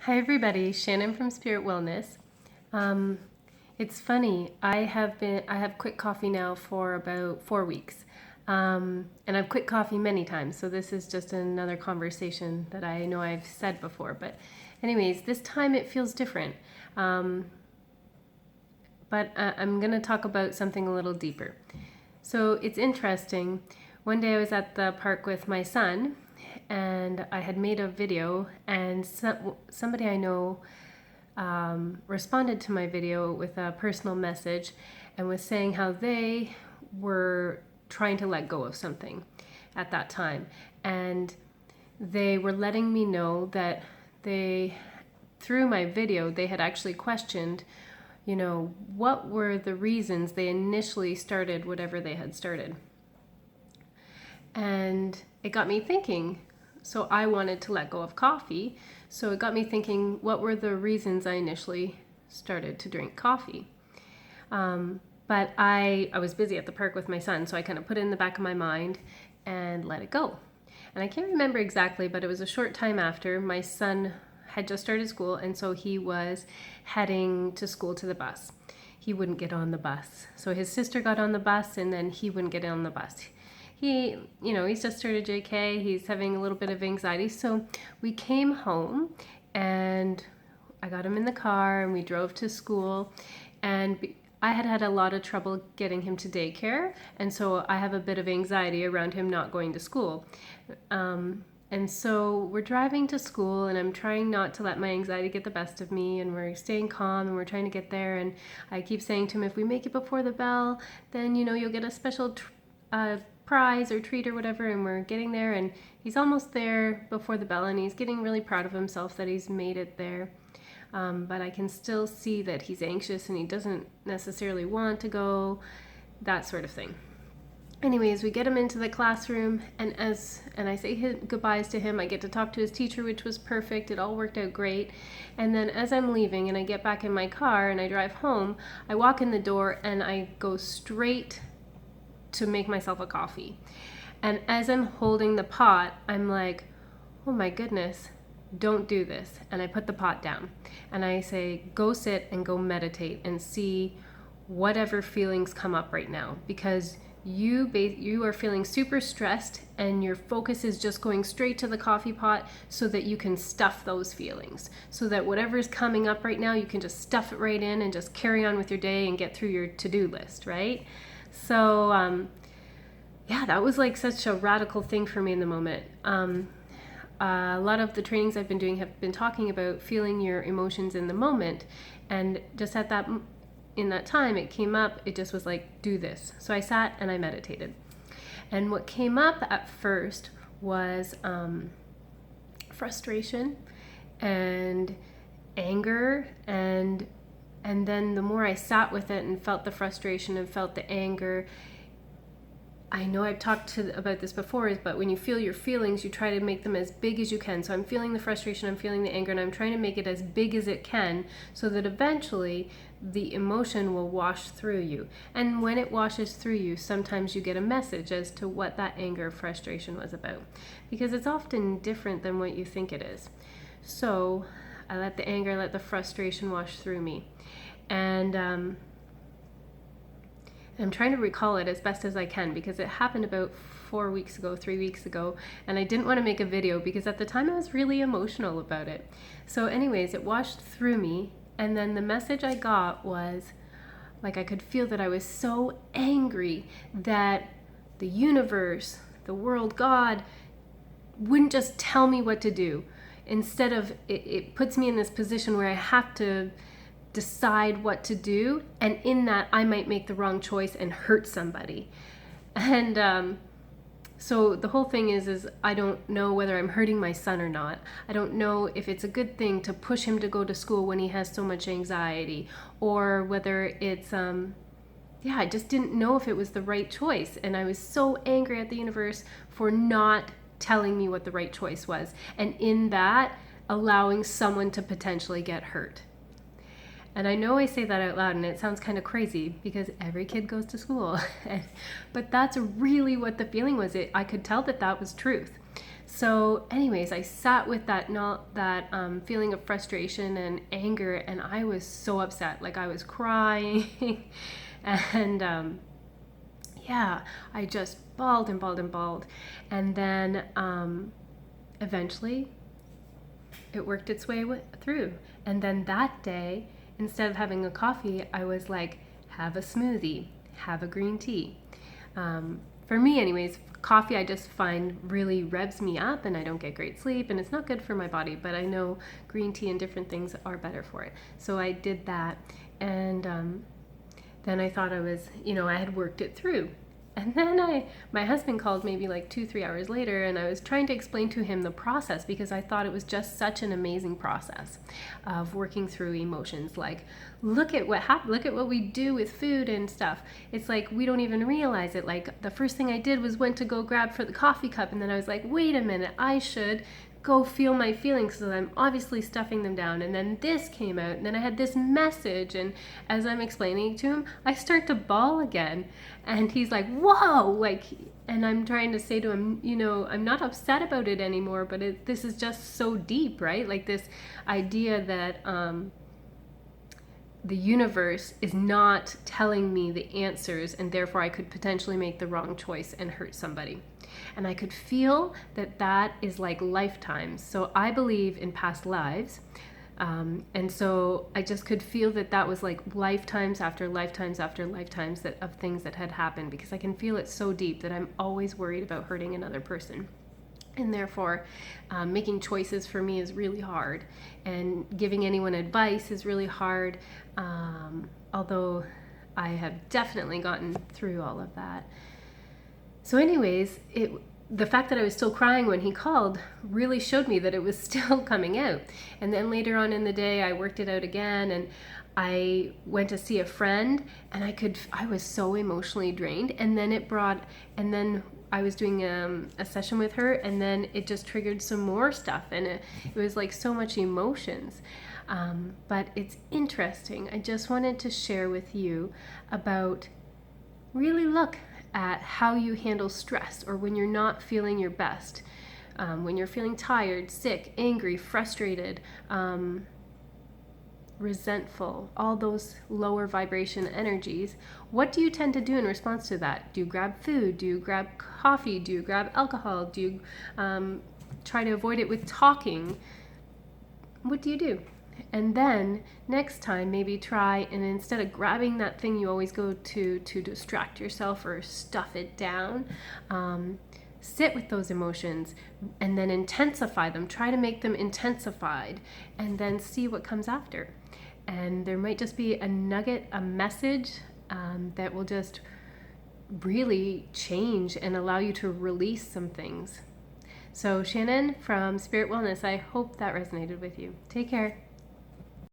Hi everybody, Shannon from Spirit Wellness. Um, it's funny, I have quit coffee now for about 4 weeks. And I've quit coffee many times, so this is just another conversation that I know I've said before. But anyways, this time it feels different. Um, but I'm going to talk about something a little deeper. So it's interesting. One day I was at the park with my son, and I had made a video, and somebody I know responded to my video with a personal message and was saying how they were trying to let go of something at that time. And they were letting me know that through my video, they had actually questioned, what were the reasons they initially started whatever they had started. And it got me thinking. So I wanted to let go of coffee. So it got me thinking, what were the reasons I initially started to drink coffee? But I was busy at the park with my son, so I kind of put it in the back of my mind and let it go. And I can't remember exactly, but it was a short time after my son had just started school, and so he was heading to school to the bus. He wouldn't get on the bus. So his sister got on the bus, and then he wouldn't get on the bus. He's just started JK. He's having a little bit of anxiety. So we came home and I got him in the car and we drove to school, and I had had a lot of trouble getting him to daycare. And so I have a bit of anxiety around him not going to school. And so we're driving to school and I'm trying not to let my anxiety get the best of me, and we're staying calm and we're trying to get there. And I keep saying to him, if we make it before the bell, then, you'll get a special prize or treat or whatever. And we're getting there and he's almost there before the bell, and he's getting really proud of himself that he's made it there. But I can still see that he's anxious and he doesn't necessarily want to go, that sort of thing. Anyways, we get him into the classroom, and I say goodbyes to him. I get to talk to his teacher, which was perfect. It all worked out great. And then as I'm leaving and I get back in my car and I drive home, I walk in the door and I go straight to make myself a coffee. And as I'm holding the pot, I'm like, oh my goodness, don't do this. And I put the pot down and I say, go sit and go meditate and see whatever feelings come up right now, because you are feeling super stressed and your focus is just going straight to the coffee pot so that you can stuff those feelings, so that whatever's coming up right now, you can just stuff it right in and just carry on with your day and get through your to-do list, right? So that was like such a radical thing for me in the moment. A lot of the trainings I've been doing have been talking about feeling your emotions in the moment, and just in that time it came up, it just was like, do this. So I sat and I meditated, and what came up at first was frustration and anger, and then the more I sat with it and felt the frustration and felt the anger, I know I've talked about this before, but when you feel your feelings, you try to make them as big as you can. So I'm feeling the frustration, I'm feeling the anger, and I'm trying to make it as big as it can so that eventually the emotion will wash through you. And when it washes through you, sometimes you get a message as to what that anger or frustration was about, because it's often different than what you think it is. So I let the anger, let the frustration wash through me. And I'm trying to recall it as best as I can, because it happened about 3 weeks ago, and I didn't want to make a video because at the time I was really emotional about it. So anyways, it washed through me, and then the message I got was, like, I could feel that I was so angry that the universe, the world, God, wouldn't just tell me what to do. Instead of, it puts me in this position where I have to decide what to do, and in that I might make the wrong choice and hurt somebody. And so the whole thing is I don't know whether I'm hurting my son or not. I don't know if it's a good thing to push him to go to school when he has so much anxiety, or whether it's I just didn't know if it was the right choice. And I was so angry at the universe for not telling me what the right choice was, and in that allowing someone to potentially get hurt. And I know I say that out loud and it sounds kind of crazy because every kid goes to school. But that's really what the feeling was. I could tell that that was truth. So, anyways, I sat with that feeling of frustration and anger, and I was so upset. Like I was crying, and yeah, I just bawled and bawled and bawled, and then eventually it worked its way through. And then that day, instead of having a coffee, I was like, have a smoothie, have a green tea. For me, anyways, coffee I just find really revs me up and I don't get great sleep and it's not good for my body, but I know green tea and different things are better for it. So I did that, and then I thought I had worked it through. And then my husband called maybe like 2, 3 hours later, and I was trying to explain to him the process because I thought it was just such an amazing process of working through emotions. Like, look at what happened. Look at what we do with food and stuff. It's like we don't even realize it. Like the first thing I did was went to go grab for the coffee cup, and then I was like, wait a minute, I should go feel my feelings, so I'm obviously stuffing them down. And then this came out, and then I had this message, and as I'm explaining to him, I start to bawl again, and he's like, whoa, like, and I'm trying to say to him, I'm not upset about it anymore, but this is just so deep, right? Like this idea that the universe is not telling me the answers, and therefore I could potentially make the wrong choice and hurt somebody. And I could feel that is like lifetimes. So I believe in past lives. And so I just could feel that was like lifetimes after lifetimes after lifetimes of things that had happened, because I can feel it so deep that I'm always worried about hurting another person. And therefore, making choices for me is really hard. And giving anyone advice is really hard, although I have definitely gotten through all of that. So anyways, the fact that I was still crying when he called really showed me that it was still coming out. And then later on in the day, I worked it out again, and I went to see a friend, and I was so emotionally drained. And then I was doing a session with her, and then it just triggered some more stuff, and it was like so much emotions. But it's interesting. I just wanted to share with you about really look at how you handle stress, or when you're not feeling your best, when you're feeling tired, sick, angry, frustrated, resentful, all those lower vibration energies. What do you tend to do in response to that? Do you grab food? Do you grab coffee? Do you grab alcohol? Do you try to avoid it with talking? What do you do? And then next time, maybe try, and instead of grabbing that thing you always go to distract yourself or stuff it down, sit with those emotions and then intensify them. Try to make them intensified, and then see what comes after. And there might just be a nugget, a message that will just really change and allow you to release some things. So Shannon from Spirit Wellness, I hope that resonated with you. Take care.